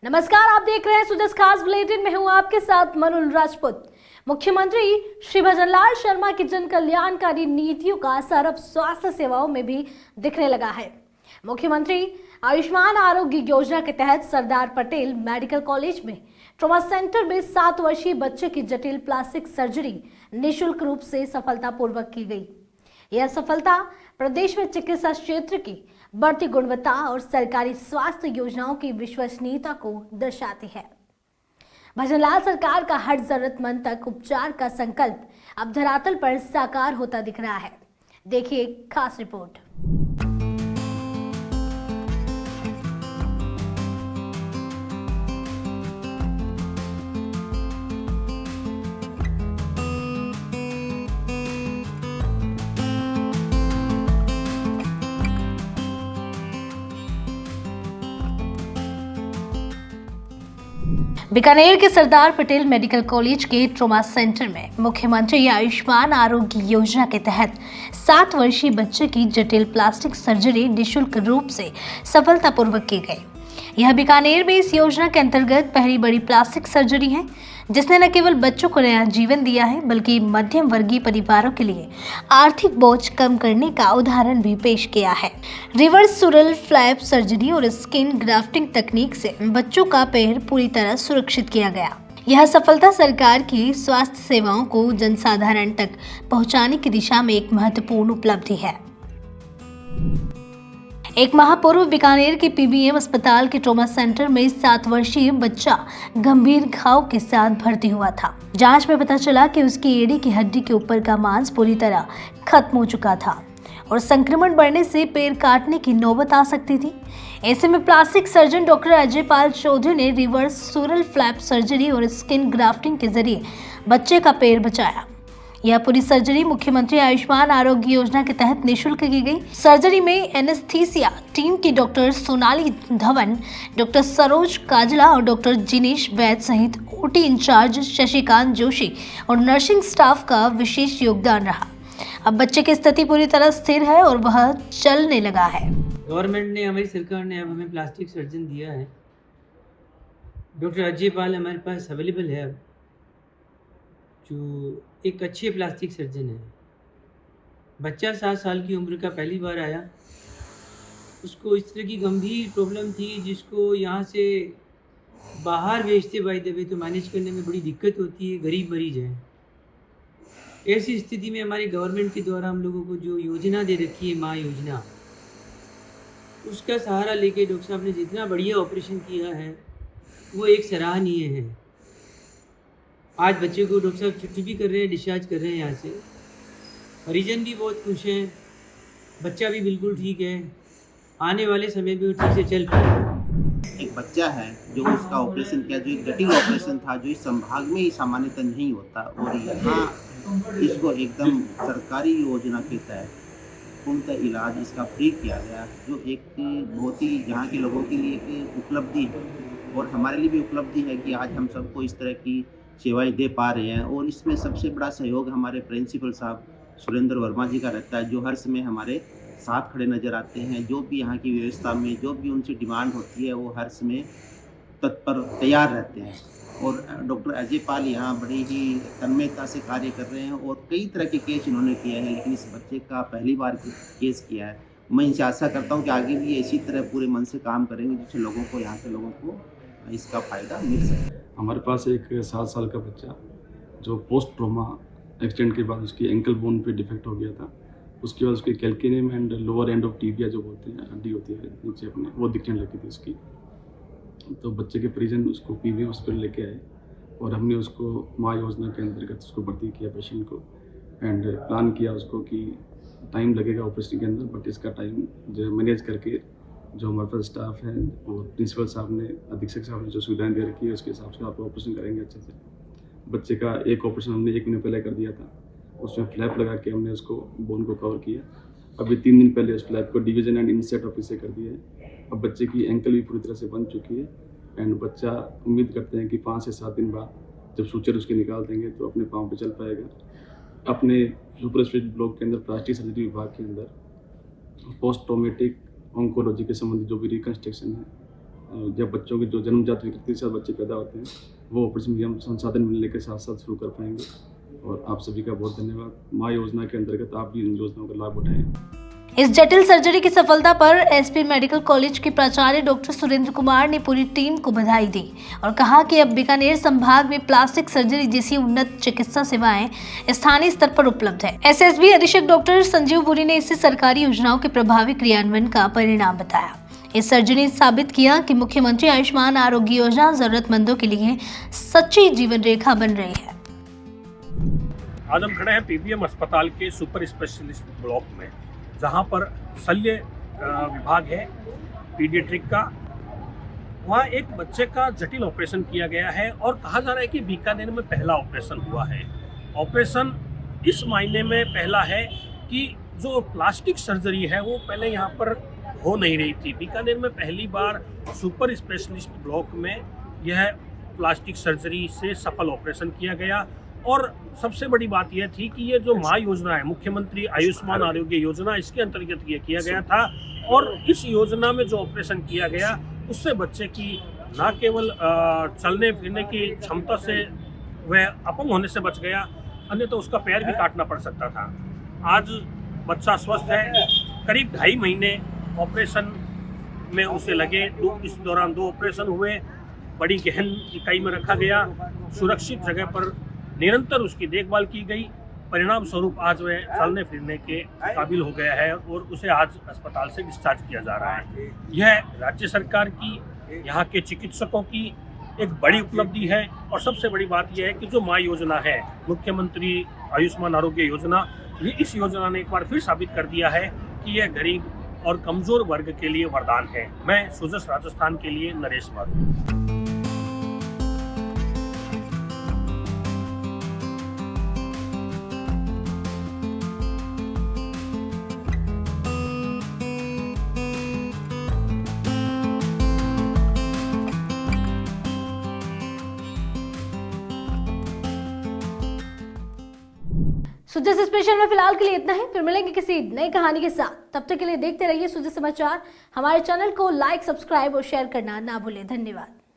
नमस्कार, आप देख रहे हैं सुजस खास बुलेटिन में हूं आपके साथ मनुल राजपूत। मुख्यमंत्री श्री भजनलाल शर्मा की जन कल्याणकारी नीतियों का असर अब स्वास्थ्य सेवाओं में भी दिखने लगा है। मुख्यमंत्री आयुष्मान आरोग्य योजना के तहत सरदार पटेल मेडिकल कॉलेज में ट्रॉमा सेंटर में 7 वर्षीय बच्चे की जटिल प्लास्टिक सर्जरी निःशुल्क रूप से सफलतापूर्वक की गई। यह सफलता प्रदेश में चिकित्सा क्षेत्र की बढ़ती गुणवत्ता और सरकारी स्वास्थ्य योजनाओं की विश्वसनीयता को दर्शाती है। भजनलाल सरकार का हर जरूरतमंद तक उपचार का संकल्प अब धरातल पर साकार होता दिख रहा है। देखिए खास रिपोर्ट। बीकानेर के सरदार पटेल मेडिकल कॉलेज के ट्रॉमा सेंटर में मुख्यमंत्री आयुष्मान आरोग्य योजना के तहत 7 वर्षीय बच्चे की जटिल प्लास्टिक सर्जरी निःशुल्क रूप से सफलतापूर्वक की गई। यह बीकानेर में इस योजना के अंतर्गत पहली बड़ी प्लास्टिक सर्जरी है, जिसने न केवल बच्चों को नया जीवन दिया है, बल्कि मध्यम वर्गीय परिवारों के लिए आर्थिक बोझ कम करने का उदाहरण भी पेश किया है। रिवर्स सुरल फ्लैप सर्जरी और स्किन ग्राफ्टिंग तकनीक से बच्चों का पैर पूरी तरह सुरक्षित किया गया। यह सफलता सरकार की स्वास्थ्य सेवाओं को जनसाधारण तक पहुंचाने की दिशा में एक महत्वपूर्ण उपलब्धि है। एक माह पूर्व बीकानेर के पीबीएम अस्पताल के ट्रॉमा सेंटर में 7 वर्षीय बच्चा गंभीर घाव के साथ भर्ती हुआ था। जांच में पता चला कि उसकी एड़ी की हड्डी के ऊपर का मांस पूरी तरह खत्म हो चुका था और संक्रमण बढ़ने से पैर काटने की नौबत आ सकती थी। ऐसे में plastic surgeon doctor Ajay Pal Chaudhary ने रिवर्स सुरल फ्लैप सर्जरी और स्किन ग्राफ्टिंग के जरिए बच्चे का पैर बचाया। यह पूरी सर्जरी मुख्यमंत्री आयुष्मान आरोग्य योजना के तहत निःशुल्क की गई। सर्जरी में एनेस्थीसिया टीम की डॉक्टर सोनाली धवन, डॉक्टर सरोज काजला और डॉक्टर जिनेश वैद सहित ओटी इंचार्ज शशिकांत जोशी और नर्सिंग स्टाफ का विशेष योगदान रहा। अब बच्चे की स्थिति पूरी तरह स्थिर है और वह चलने लगा है। गवर्नमेंट ने, हमारी सरकार ने अब हमें प्लास्टिक सर्जन दिया है। डॉक्टर अजय पाल हमारे पास अवेलेबल है, जो एक अच्छे प्लास्टिक सर्जन है। बच्चा 7 साल की उम्र का पहली बार आया। उसको इस तरह की गंभीर प्रॉब्लम थी जिसको यहाँ से बाहर भेजते बाय द वे तो मैनेज करने में बड़ी दिक्कत होती है, गरीब मरीज है। ऐसी स्थिति में हमारी गवर्नमेंट के द्वारा हम लोगों को जो योजना दे रखी है, माँ योजना, उसका सहारा लेके डॉक्टर साहब ने जितना बढ़िया ऑपरेशन किया है वो एक सराहनीय है। आज बच्चे को डॉक्टर साहब छुट्टी भी कर रहे हैं, डिस्चार्ज कर रहे हैं यहाँ से। परिजन भी बहुत खुश हैं, बच्चा भी बिल्कुल ठीक है, आने वाले समय में वो ठीक से चल पाएगा। एक बच्चा है जो उसका ऑपरेशन किया, जो एक जटिल ऑपरेशन था, जो इस संभाग में ही सामान्यतः नहीं होता, और यहाँ इसको एकदम सरकारी योजना के तहत पूर्णतः इलाज इसका फ्री किया गया, जो एक बहुत ही यहाँ के लोगों के लिए एक उपलब्धि है और हमारे लिए भी उपलब्धि है कि आज हम सबको इस तरह की सेवाएं दे पा रहे हैं। और इसमें सबसे बड़ा सहयोग हमारे प्रिंसिपल साहब सुरेंद्र वर्मा जी का रहता है, जो हर समय हमारे साथ खड़े नज़र आते हैं। जो भी यहाँ की व्यवस्था में जो भी उनसे डिमांड होती है वो हर समय तत्पर तैयार रहते हैं। और डॉक्टर अजय पाल यहाँ बड़ी ही तन्मयता से कार्य कर रहे हैं और कई तरह के केस इन्होंने किए हैं, लेकिन इस बच्चे का पहली बार केस किया है। मैं इनसे आशा करता हूँ कि आगे भी इसी तरह पूरे मन से काम करेंगे, जिससे लोगों को, यहाँ के लोगों को इसका फ़ायदा मिल सके। हमारे पास एक 7 साल का बच्चा जो पोस्ट ट्रॉमा एक्सीडेंट के बाद उसकी एंकल बोन पे डिफेक्ट हो गया था। उसके बाद उसकी calcaneum and lower end of tibia जो बोलते हैं, हड्डी होती है नीचे अपने, वो दिखने लगी थी उसकी। तो बच्चे के परिजन उसको पीबीएम हॉस्पिटल लेके आए और हमने उसको माँ योजना के अंतर्गत उसको भर्ती किया पेशेंट को, एंड प्लान किया उसको कि टाइम लगेगा ऑपरेशन के अंदर, बट इसका टाइम जो मैनेज करके जो हमारे पास स्टाफ है और प्रिंसिपल साहब ने, अधीक्षक साहब ने जो सुविधाएं दे रखी है, उसके हिसाब से आप ऑपरेशन करेंगे अच्छे से। बच्चे का एक ऑपरेशन हमने 1 महीने पहले कर दिया था, उसमें फ्लैप लगा के हमने उसको बोन को कवर किया। अभी 3 दिन पहले उस फ्लैप को डिवीजन एंड इंसेट ऑफिस से कर दिया है। अब बच्चे की एंकल भी पूरी तरह से बन चुकी है एंड बच्चा उम्मीद करते हैं कि 5 से 7 दिन बाद जब सूचर उसके निकाल देंगे तो अपने पाँव पे चल पाएगा। अपने सुपर स्पेशलिटी ब्लॉक के अंदर प्लास्टिक सर्जरी विभाग के अंदर पोस्ट ट्रॉमेटिक ऑन्कोलॉजी के संबंधित जो भी रिकन्स्ट्रक्शन है जब बच्चों के जो जन्मजात विकृति के साथ बच्चे पैदा होते हैं वो ऑपरेशन भी हम संसाधन मिलने के साथ साथ शुरू कर पाएंगे। और आप सभी का बहुत धन्यवाद। माँ योजना के अंतर्गत आप भी इन योजनाओं का लाभ उठाएं। इस जटिल सर्जरी की सफलता पर एसपी मेडिकल कॉलेज के प्राचार्य डॉक्टर सुरेंद्र कुमार ने पूरी टीम को बधाई दी और कहा कि अब बीकानेर संभाग में प्लास्टिक सर्जरी जैसी उन्नत चिकित्सा सेवाएं स्थानीय स्तर पर उपलब्ध है। एसएसबी अधीक्षक डॉक्टर संजीव पुरी ने इसे सरकारी योजनाओं के प्रभावी क्रियान्वयन का परिणाम बताया। इस सर्जरी ने साबित किया कि मुख्यमंत्री आयुष्मान आरोग्य योजना जरूरतमंदों के लिए सच्ची जीवन रेखा बन रही है। आज हम खड़े हैं पीबीएम अस्पताल के सुपर स्पेशलिस्ट ब्लॉक में, जहां पर शल्य विभाग है पीडियाट्रिक का। वहाँ एक बच्चे का जटिल ऑपरेशन किया गया है और कहा जा रहा है कि बीकानेर में पहला ऑपरेशन हुआ है। ऑपरेशन इस मायने में पहला है कि जो प्लास्टिक सर्जरी है वो पहले यहाँ पर हो नहीं रही थी। बीकानेर में पहली बार सुपर स्पेशलिस्ट ब्लॉक में यह प्लास्टिक सर्जरी से सफल ऑपरेशन किया गया। और सबसे बड़ी बात यह थी कि ये जो माँ योजना है, मुख्यमंत्री आयुष्मान आरोग्य योजना, इसके अंतर्गत ये किया गया था। और इस योजना में जो ऑपरेशन किया गया उससे बच्चे की न केवल चलने फिरने की क्षमता से वह अपंग होने से बच गया, अन्यथा उसका पैर भी काटना पड़ सकता था। आज बच्चा स्वस्थ है। करीब 2.5 महीने ऑपरेशन में उसे लगे। इस दौरान 2 ऑपरेशन हुए। बड़ी गहन इकाई में रखा गया, सुरक्षित जगह पर निरंतर उसकी देखभाल की गई। परिणाम स्वरूप आज वह चलने फिरने के काबिल हो गया है और उसे आज अस्पताल से डिस्चार्ज किया जा रहा है। यह राज्य सरकार की, यहाँ के चिकित्सकों की एक बड़ी उपलब्धि है। और सबसे बड़ी बात यह है कि जो माँ योजना है, मुख्यमंत्री आयुष्मान आरोग्य योजना, इस योजना ने एक बार फिर साबित कर दिया है कि यह गरीब और कमजोर वर्ग के लिए वरदान है। मैं सुजस राजस्थान के लिए नरेश माथुर। सुजस स्पेशल में फिलहाल के लिए इतना ही। फिर मिलेंगे किसी नई कहानी के साथ। तब तक के लिए देखते रहिए सुजस समाचार। हमारे चैनल को लाइक, सब्सक्राइब और शेयर करना ना भूलें। धन्यवाद।